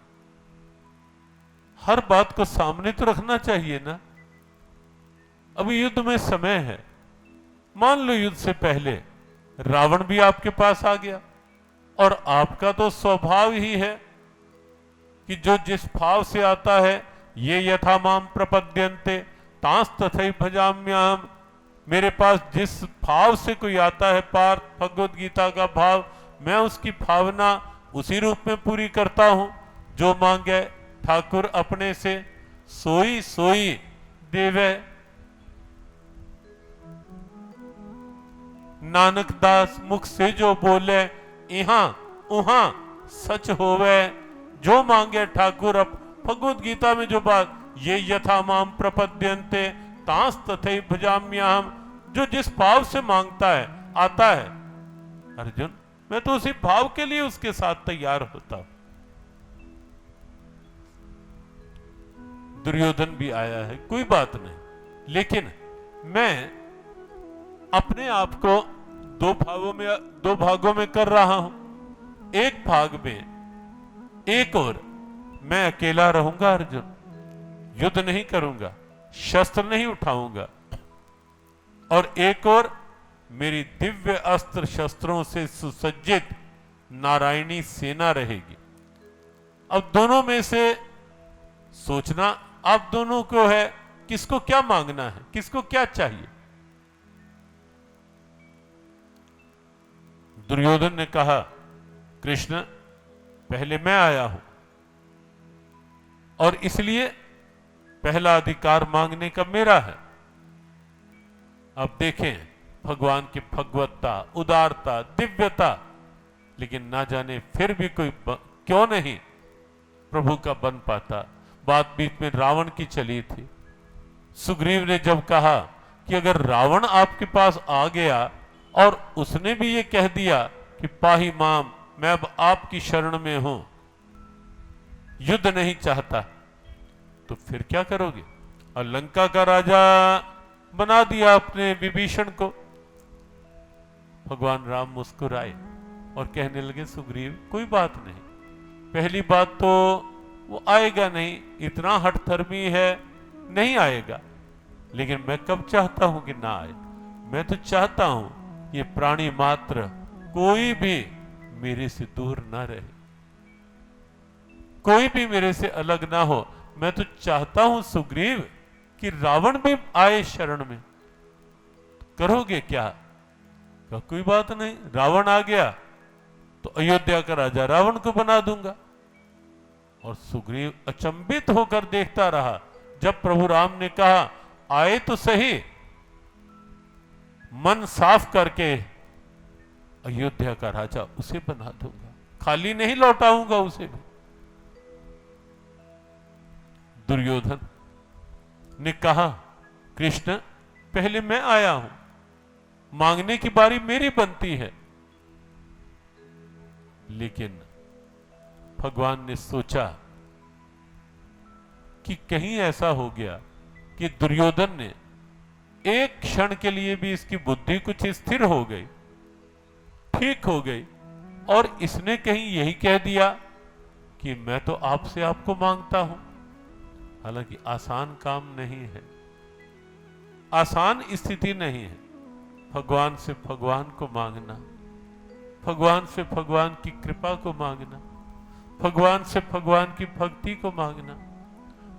हर बात को सामने तो रखना चाहिए ना। अभी युद्ध में समय है, मान लो युद्ध से पहले रावण भी आपके पास आ गया, और आपका तो स्वभाव ही है कि जो जिस भाव से आता है, ये यथा माम प्रपद्यन्ते तांस तथैव भजाम्यहम्। मेरे पास जिस भाव से कोई आता है पार्थ, भगवद गीता का भाव, मैं उसकी भावना उसी रूप में पूरी करता हूं। जो मांगे ठाकुर अपने से, सोई सोई देवे। नानक दास मुख से जो बोले, इहां उहां सच होवे। जो मांगे ठाकुर अब भगवत गीता में जो बात, ये यथा माम प्रपद्यन्ते तांस तथै भजाम्यहम्। जो जिस भाव से मांगता है आता है अर्जुन, मैं तो उसी भाव के लिए उसके साथ तैयार होता हूं। दुर्योधन भी आया है, कोई बात नहीं, लेकिन मैं अपने आप को दो भागों में कर रहा हूं। एक भाग में एक और मैं अकेला रहूंगा अर्जुन, युद्ध नहीं करूंगा, शस्त्र नहीं उठाऊंगा, और एक और मेरी दिव्य अस्त्र शस्त्रों से सुसज्जित नारायणी सेना रहेगी। अब दोनों में से सोचना आप दोनों को है, किसको क्या मांगना है, किसको क्या चाहिए। दुर्योधन ने कहा, कृष्ण पहले मैं आया हूं और इसलिए पहला अधिकार मांगने का मेरा है। अब देखें भगवान की भगवत्ता, उदारता, दिव्यता, लेकिन ना जाने फिर भी कोई क्यों नहीं प्रभु का बन पाता। बात बीच में रावण की चली थी। सुग्रीव ने जब कहा कि अगर रावण आपके पास आ गया और उसने भी ये कह दिया कि पाही माम, मैं अब आपकी शरण में हूं, युद्ध नहीं चाहता, तो फिर क्या करोगे। और लंका का राजा बना दिया अपने विभीषण को। भगवान राम मुस्कुराए और कहने लगे, सुग्रीव कोई बात नहीं, पहली बात तो वो आएगा नहीं, इतना हठधर्मी है, नहीं आएगा, लेकिन मैं कब चाहता हूं कि ना आए। मैं तो चाहता हूं ये प्राणी मात्र कोई भी मेरे से दूर ना रहे, कोई भी मेरे से अलग ना हो। मैं तो चाहता हूं सुग्रीव कि रावण भी आए शरण में। करोगे क्या। कहा कोई बात नहीं, रावण आ गया तो अयोध्या का राजा रावण को बना दूंगा। और सुग्रीव अचंभित होकर देखता रहा। जब प्रभु राम ने कहा आए तो सही, मन साफ करके अयोध्या का राजा उसे बना दूंगा, खाली नहीं लौटाऊंगा उसे भी। दुर्योधन ने कहा, कृष्ण पहले मैं आया हूं, मांगने की बारी मेरी बनती है। लेकिन भगवान ने सोचा कि कहीं ऐसा हो गया कि दुर्योधन ने एक क्षण के लिए भी इसकी बुद्धि कुछ स्थिर हो गई, ठीक हो गई, और इसने कहीं यही कह दिया कि मैं तो आपसे आपको मांगता हूं। हालांकि आसान काम नहीं है, आसान स्थिति नहीं है भगवान से भगवान को मांगना, भगवान से भगवान की कृपा को मांगना, भगवान से भगवान की भक्ति को मांगना,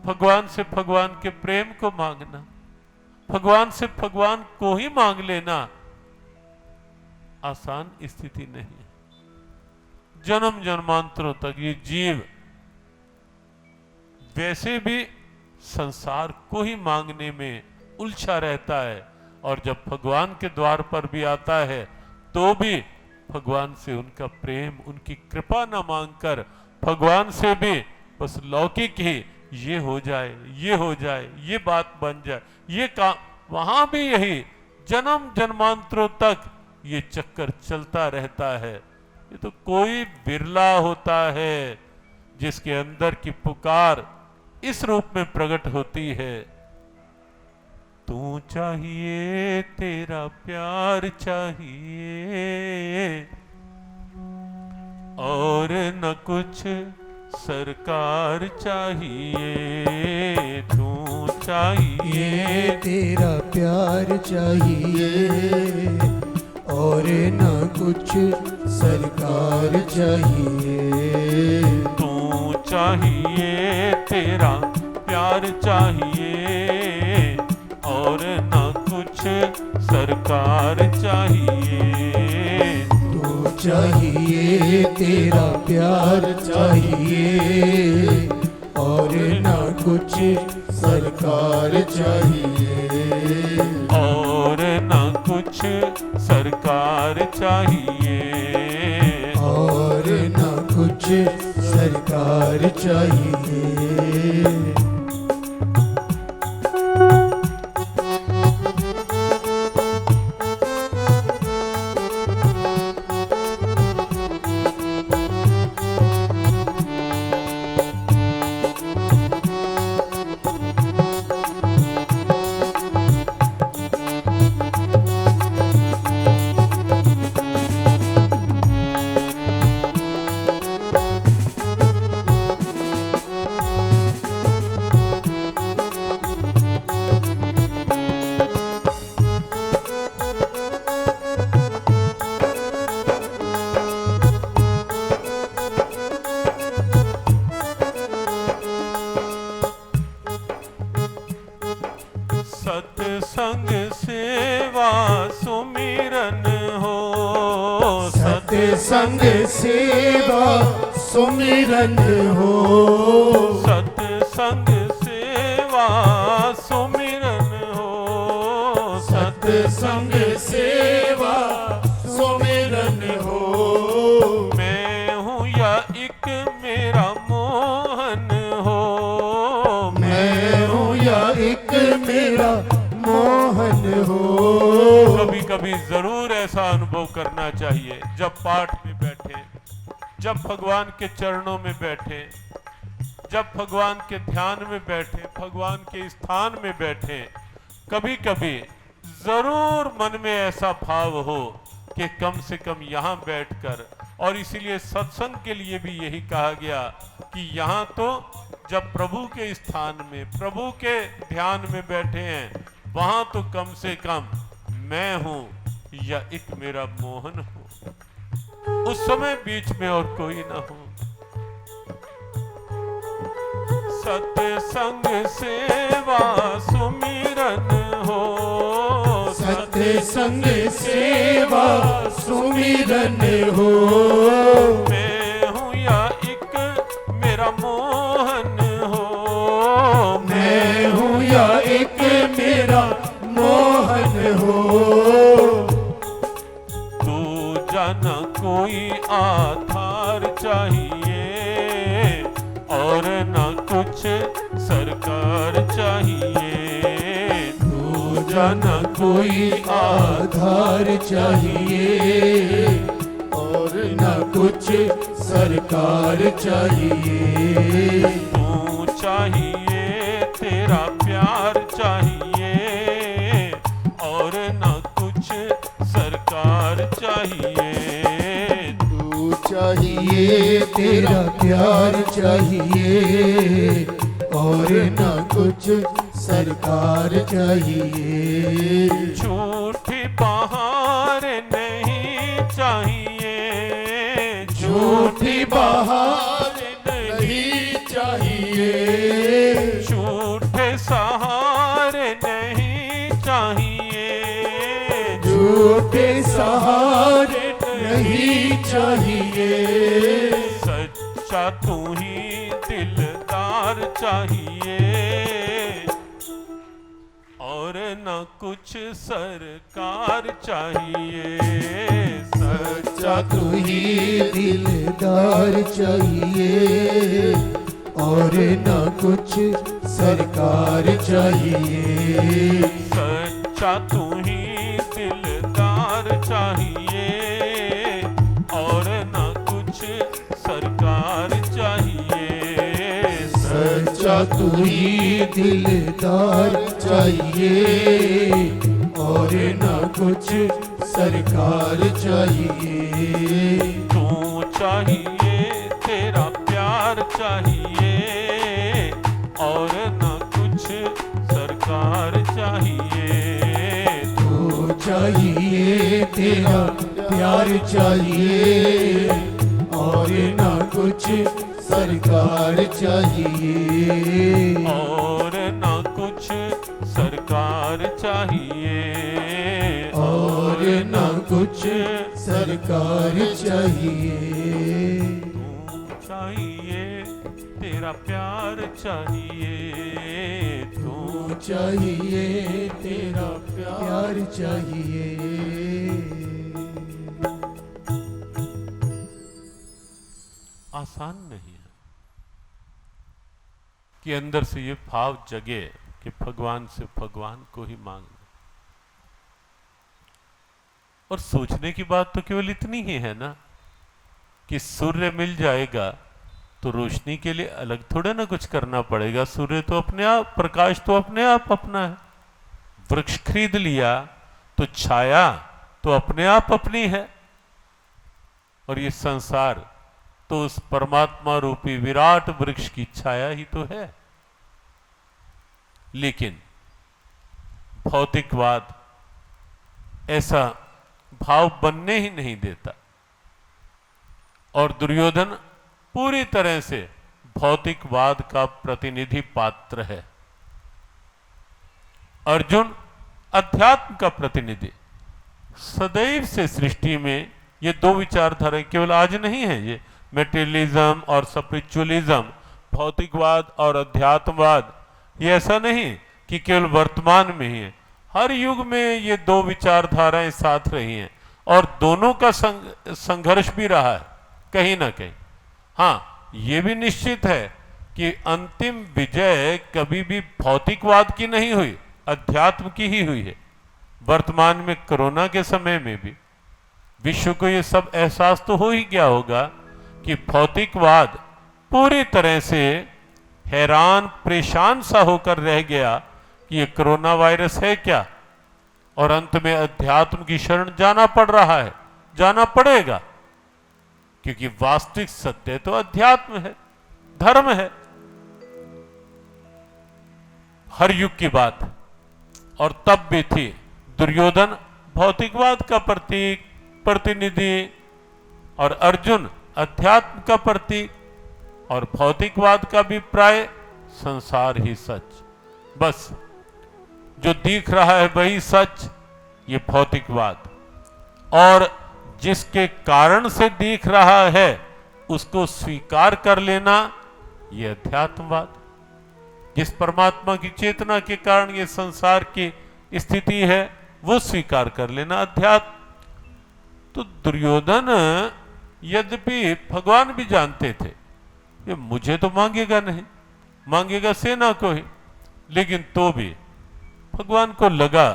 भगवान से भगवान के प्रेम को मांगना, भगवान से भगवान को ही मांग लेना आसान स्थिति नहीं है। जन्म जन्मांतरों तक ये जीव वैसे भी संसार को ही मांगने में उलझा रहता है, और जब भगवान के द्वार पर भी आता है तो भी भगवान से उनका प्रेम, उनकी कृपा न मांगकर भगवान से भी बस लौकिक ही ये हो जाए, ये हो जाए, ये बात बन जाए, ये काम, वहां भी यही जन्म जन्मांतरों तक ये चक्कर चलता रहता है। ये तो कोई बिरला होता है जिसके अंदर की पुकार इस रूप में प्रकट होती है, तू चाहिए, तेरा प्यार चाहिए, और न कुछ सरकार चाहिए। तू चाहिए, तेरा प्यार चाहिए, और न कुछ सरकार चाहिए। तू चाहिए, तेरा प्यार चाहिए, और न कुछ सरकार चाहिए। तू चाहिए, तेरा प्यार चाहिए, और न कुछ सरकार चाहिए, और न कुछ सरकार चाहिए, और न कुछ सरकार चाहिए। सत्संग सेवा सुमिरन हो, सत्संग सेवा सुमिरन हो, सत्संग सेवा सुमिरन हो, सत्संग सेवा सुमिरन हो। मैं हूँ या एक मेरा मोहन हो, मैं हूँ या एक मेरा मोहन हो। कभी कभी जरूर ऐसा अनुभव करना चाहिए, जब पाठ में बैठे, जब भगवान के चरणों में बैठे, जब भगवान के ध्यान में बैठे, भगवान के स्थान में बैठे, कभी कभी जरूर मन में ऐसा भाव हो कि कम से कम यहाँ बैठकर, और इसीलिए सत्संग के लिए भी यही कहा गया कि यहाँ तो जब प्रभु के स्थान में, प्रभु के ध्यान में बैठे हैं, वहां तो कम से कम मैं हूं या एक मेरा मोहन हो, उस समय बीच में और कोई ना हो। सत्संग सेवा सुमिरन हो, सत्संग सेवा सुमिरन हो। मैं हूँ या एक मेरा मोहन हो, मैं हूँ या एक मेरा मोहन हो। तू जाना कोई आधार चाहिए, और न कुछ सरकार चाहिए, तू जाना कोई आधार चाहिए, और न कुछ सरकार चाहिए। तू चाहिए तेरा प्यार चाहिए, और न कुछ सरकार चाहिए, तू चाहिए तेरा प्यार चाहिए, और न कुछ सरकार चाहिए। झूठी बहार नहीं चाहिए, झूठी बहार नहीं चाहिए, झूठे सहारे नहीं चाहिए, झूठे सहारे नहीं चाहिए। सच्चा तू ही दिलदार चाहिए, और न कुछ सरकार चाहिए। सच्चा तू ही दिलदार चाहिए, और न कुछ सरकार चाहिए। सच्चा तू ही दिलदार चाहिए, और न कुछ सरकार चाहिए। सच्चा तू ही दिलदार चाहिए, और न कुछ सरकार चाहिए। तू चाहिए तेरा प्यार चाहिए, और न कुछ सरकार चाहिए। तू चाहिए तेरा प्यार चाहिए, और न कुछ सरकार चाहिए। और न कुछ सरकार चाहिए, और न कुछ सरकार चाहिए। तू चाहिए तेरा प्यार चाहिए, चाहिए, तेरा प्यार चाहिए। आसान नहीं है कि अंदर से ये भाव जगे कि भगवान से भगवान को ही मांगना। और सोचने की बात तो केवल इतनी ही है ना कि सूर्य मिल जाएगा तो रोशनी के लिए अलग थोड़े ना कुछ करना पड़ेगा। सूर्य तो अपने आप, प्रकाश तो अपने आप अपना है। वृक्ष खरीद लिया तो छाया तो अपने आप अपनी है। और ये संसार तो उस परमात्मा रूपी विराट वृक्ष की छाया ही तो है। लेकिन भौतिकवाद ऐसा भाव बनने ही नहीं देता। और दुर्योधन पूरी तरह से भौतिकवाद का प्रतिनिधि पात्र है। अर्जुन अध्यात्म का प्रतिनिधि। सदैव से सृष्टि में ये दो विचारधाराएं केवल आज नहीं है। ये मेटेरियलिज्म और स्पिरिचुअलिज्म, भौतिकवाद और अध्यात्मवाद, ये ऐसा नहीं कि केवल वर्तमान में ही है। हर युग में ये दो विचारधाराएं साथ रही हैं और दोनों का संघर्ष भी रहा है कहीं ना कहीं। हाँ, ये भी निश्चित है कि अंतिम विजय कभी भी भौतिकवाद की नहीं हुई, अध्यात्म की ही हुई है। वर्तमान में कोरोना के समय में भी विश्व को ये सब एहसास तो हो ही गया होगा कि भौतिकवाद पूरी तरह से हैरान परेशान सा होकर रह गया कि ये कोरोना वायरस है क्या। और अंत में अध्यात्म की शरण जाना पड़ रहा है, जाना पड़ेगा, क्योंकि वास्तविक सत्य तो अध्यात्म है, धर्म है। हर युग की बात, और तब भी थी। दुर्योधन भौतिकवाद का प्रतीक, प्रतिनिधि, और अर्जुन अध्यात्म का प्रतीक। और भौतिकवाद का भी प्राय संसार ही सच, बस जो दिख रहा है वही सच, ये भौतिकवाद। और जिसके कारण से दिख रहा है उसको स्वीकार कर लेना, ये अध्यात्मवाद। जिस परमात्मा की चेतना के कारण ये संसार की स्थिति है वो स्वीकार कर लेना अध्यात्म। तो दुर्योधन यद्यपि भगवान भी जानते थे ये मुझे तो मांगेगा नहीं, मांगेगा सेना को ही, लेकिन तो भी भगवान को लगा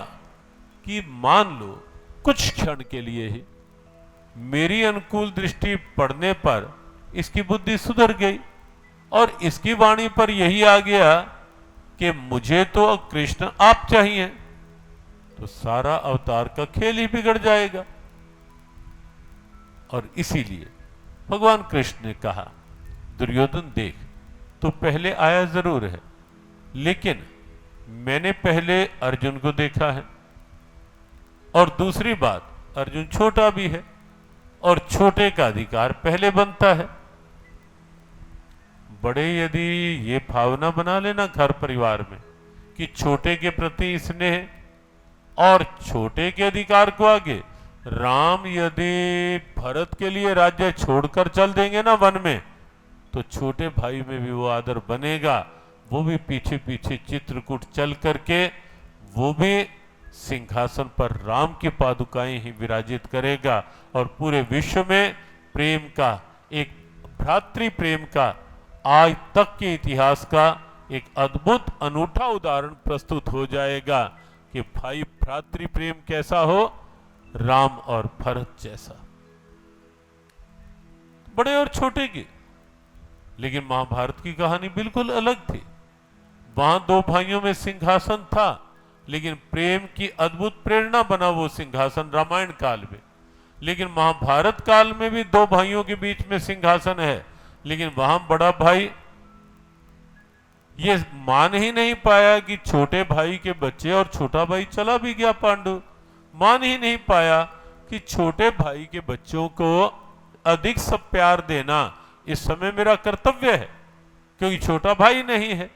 कि मान लो कुछ क्षण के लिए ही मेरी अनुकूल दृष्टि पड़ने पर इसकी बुद्धि सुधर गई और इसकी वाणी पर यही आ गया कि मुझे तो कृष्ण आप चाहिए, तो सारा अवतार का खेल ही बिगड़ जाएगा। और इसीलिए भगवान कृष्ण ने कहा, दुर्योधन देख, तू पहले आया जरूर है, लेकिन मैंने पहले अर्जुन को देखा है। और दूसरी बात, अर्जुन छोटा भी है और छोटे का अधिकार पहले बनता है। बड़े यदि ये भावना बना लेना घर परिवार में कि छोटे के प्रति स्नेह और छोटे के अधिकार को आगे, राम यदि भरत के लिए राज्य छोड़कर चल देंगे ना वन में, तो छोटे भाई में भी वो आदर बनेगा। वो भी पीछे पीछे चित्रकूट चल करके वो भी सिंहासन पर राम की पादुकाएं ही विराजित करेगा और पूरे विश्व में प्रेम का, एक भ्रातृ प्रेम का, आज तक के इतिहास का एक अद्भुत अनूठा उदाहरण प्रस्तुत हो जाएगा कि भाई भ्रातृ प्रेम कैसा हो, राम और भरत जैसा। बड़े और छोटे की, लेकिन महाभारत की कहानी बिल्कुल अलग थी। वहां दो भाइयों में सिंहासन था, लेकिन प्रेम की अद्भुत प्रेरणा बना वो सिंहासन रामायण काल में। लेकिन महाभारत काल में भी दो भाइयों के बीच में सिंहासन है, लेकिन वहां बड़ा भाई ये मान ही नहीं पाया कि छोटे भाई के बच्चे, और छोटा भाई चला भी गया पांडु, मान ही नहीं पाया कि छोटे भाई के बच्चों को अधिक सब प्यार देना इस समय मेरा कर्तव्य है, क्योंकि छोटा भाई नहीं है।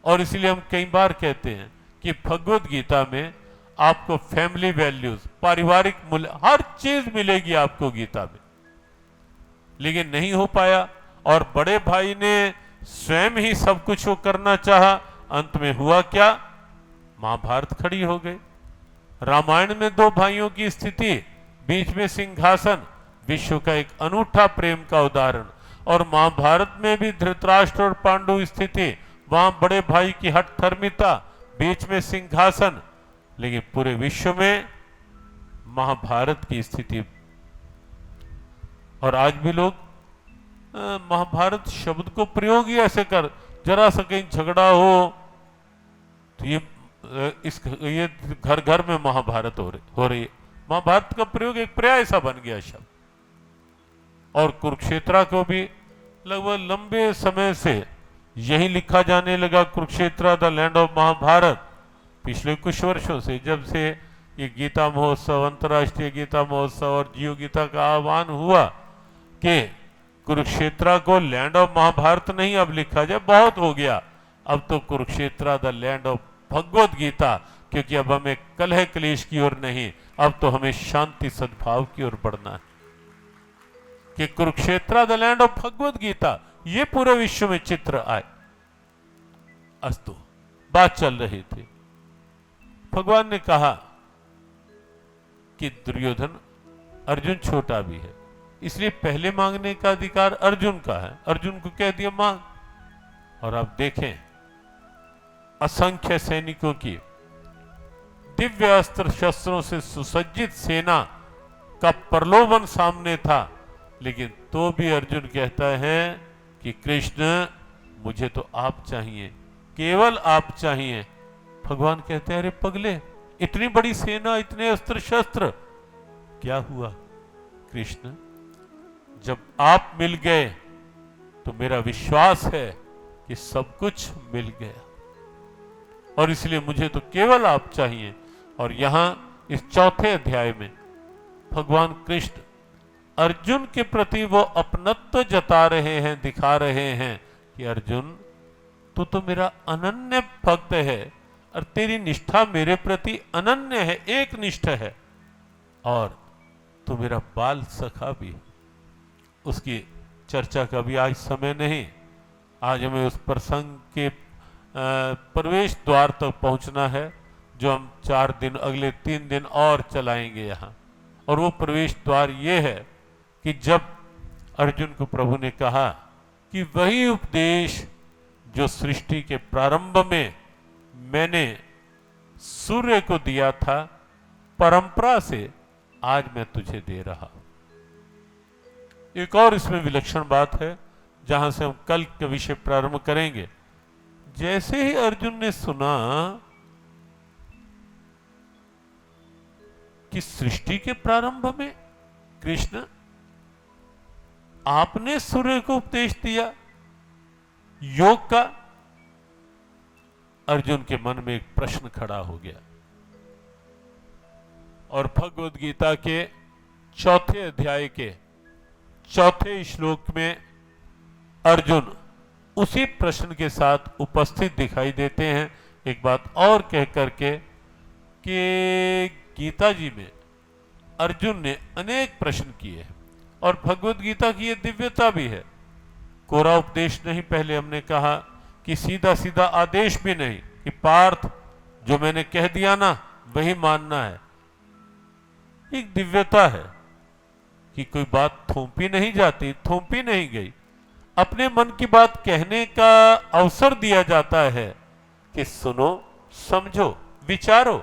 और इसलिए हम कई बार कहते हैं कि भगवत गीता में आपको फैमिली वैल्यूज, पारिवारिक मूल्य, हर चीज मिलेगी आपको गीता में, लेकिन नहीं हो पाया। और बड़े भाई ने स्वयं ही सब कुछ वो करना चाहा, अंत में हुआ क्या महाभारत खड़ी हो गई। रामायण में दो भाइयों की स्थिति, बीच में सिंहासन, विश्व का एक अनूठा प्रेम का उदाहरण। और महाभारत में भी धृतराष्ट्र और पांडु स्थिति, वहां बड़े भाई की हठधर्मिता, बीच में सिंहासन। लेकिन पूरे विश्व में महाभारत की स्थिति। और आज भी लोग महाभारत शब्द को प्रयोग ही ऐसे कर, जरा सा कहीं झगड़ा हो तो ये घर घर में महाभारत हो रही है। महाभारत का प्रयोग एक पर्याय सा बन गया शब्द। और कुरुक्षेत्र को भी लगभग लंबे समय से यही लिखा जाने लगा, Kurukshetra the land of Mahabharat. पिछले कुछ वर्षों से, जब से ये गीता महोत्सव, अंतर्राष्ट्रीय गीता महोत्सव और जीव गीता का आह्वान हुआ कि कुरुक्षेत्र को लैंड ऑफ महाभारत नहीं अब लिखा जाए, बहुत हो गया। अब तो Kurukshetra the land of Bhagavad Gita, क्योंकि अब हमें कलह क्लेश की ओर नहीं, अब तो हमें शांति सद्भाव की ओर बढ़ना है। कि Kurukshetra the land of Bhagavad Gita, ये पूरे विश्व में चित्र आए। अस्तु, बात चल रही थी। भगवान ने कहा कि दुर्योधन, अर्जुन छोटा भी है, इसलिए पहले मांगने का अधिकार अर्जुन का है। अर्जुन को कह दिया मांग। और आप देखें, असंख्य सैनिकों की दिव्य अस्त्र शस्त्रों से सुसज्जित सेना का प्रलोभन सामने था, लेकिन तो भी अर्जुन कहता है कि कृष्ण, मुझे तो आप चाहिए, केवल आप चाहिए। भगवान कहते हैं, अरे पगले, इतनी बड़ी सेना, इतने अस्त्र शस्त्र, क्या हुआ कृष्ण? जब आप मिल गए तो मेरा विश्वास है कि सब कुछ मिल गया, और इसलिए मुझे तो केवल आप चाहिए। और यहां इस चौथे अध्याय में भगवान कृष्ण अर्जुन के प्रति वो अपनत्व जता रहे हैं, दिखा रहे हैं कि अर्जुन, तू तो मेरा अनन्य भक्त है और तेरी निष्ठा मेरे प्रति अनन्य है, एक निष्ठ है, और तू मेरा बाल सखा भी। उसकी चर्चा का भी आज समय नहीं। आज हमें उस प्रसंग के प्रवेश द्वार तक पहुंचना है, जो हम 4 दिन, अगले 3 दिन और चलाएंगे यहाँ। और वो प्रवेश द्वार ये है कि जब अर्जुन को प्रभु ने कहा कि वही उपदेश जो सृष्टि के प्रारंभ में मैंने सूर्य को दिया था, परंपरा से आज मैं तुझे दे रहा हूं। एक और इसमें विलक्षण बात है, जहां से हम कल के विषय प्रारंभ करेंगे। जैसे ही अर्जुन ने सुना कि सृष्टि के प्रारंभ में कृष्ण, आपने सूर्य को उपदेश दिया योग का, अर्जुन के मन में एक प्रश्न खड़ा हो गया। और भगवद गीता के चौथे अध्याय के चौथे श्लोक में अर्जुन उसी प्रश्न के साथ उपस्थित दिखाई देते हैं। एक बात और कह करके कि गीता जी में अर्जुन ने अनेक प्रश्न किए हैं, और भगवद गीता की ये दिव्यता भी है। कोरा उपदेश नहीं, पहले हमने कहा कि सीधा सीधा आदेश भी नहीं कि पार्थ, जो मैंने कह दिया ना वही मानना है। एक दिव्यता है कि कोई बात थोपी नहीं जाती, थोपी नहीं गई, अपने मन की बात कहने का अवसर दिया जाता है कि सुनो, समझो, विचारो,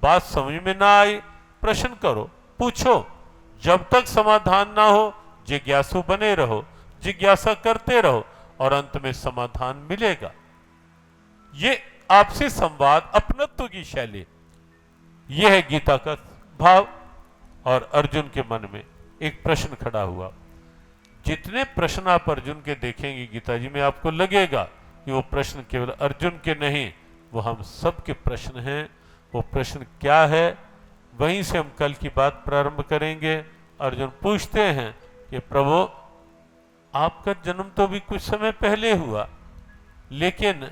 बात समझ में ना आई प्रश्न करो, पूछो, जब तक समाधान ना हो जिज्ञासु बने रहो, जिज्ञासा करते रहो, और अंत में समाधान मिलेगा। ये आपसे संवाद, अपनत्व की शैली, यह है गीता का भाव। और अर्जुन के मन में एक प्रश्न खड़ा हुआ। जितने प्रश्न आप अर्जुन के देखेंगे गीता जी में, आपको लगेगा कि वो प्रश्न केवल अर्जुन के नहीं, वो हम सब के प्रश्न हैं। वो प्रश्न क्या है, वहीं से हम कल की बात प्रारंभ करेंगे। अर्जुन पूछते हैं कि प्रभु, आपका जन्म तो भी कुछ समय पहले हुआ, लेकिन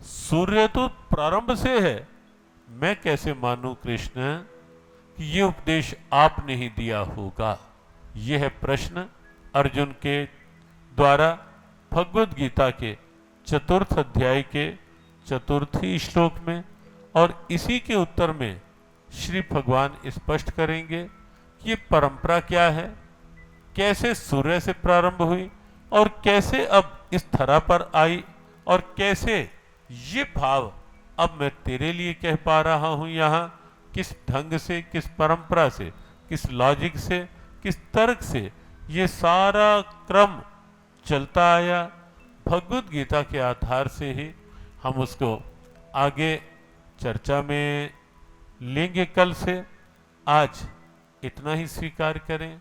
सूर्य तो प्रारंभ से है, मैं कैसे मानूं कृष्ण कि ये उपदेश आपने ही दिया होगा। यह है प्रश्न अर्जुन के द्वारा भगवद गीता के चतुर्थ अध्याय के चतुर्थी श्लोक में, और इसी के उत्तर में श्री भगवान स्पष्ट करेंगे कि ये परंपरा क्या है, कैसे सूर्य से प्रारंभ हुई और कैसे अब इस धरा पर आई, और कैसे ये भाव अब मैं तेरे लिए कह पा रहा हूं यहाँ, किस ढंग से, किस परंपरा से, किस लॉजिक से, किस तर्क से ये सारा क्रम चलता आया। भगवत गीता के आधार से ही हम उसको आगे चर्चा में लेंगे कल से। आज इतना ही स्वीकार करें।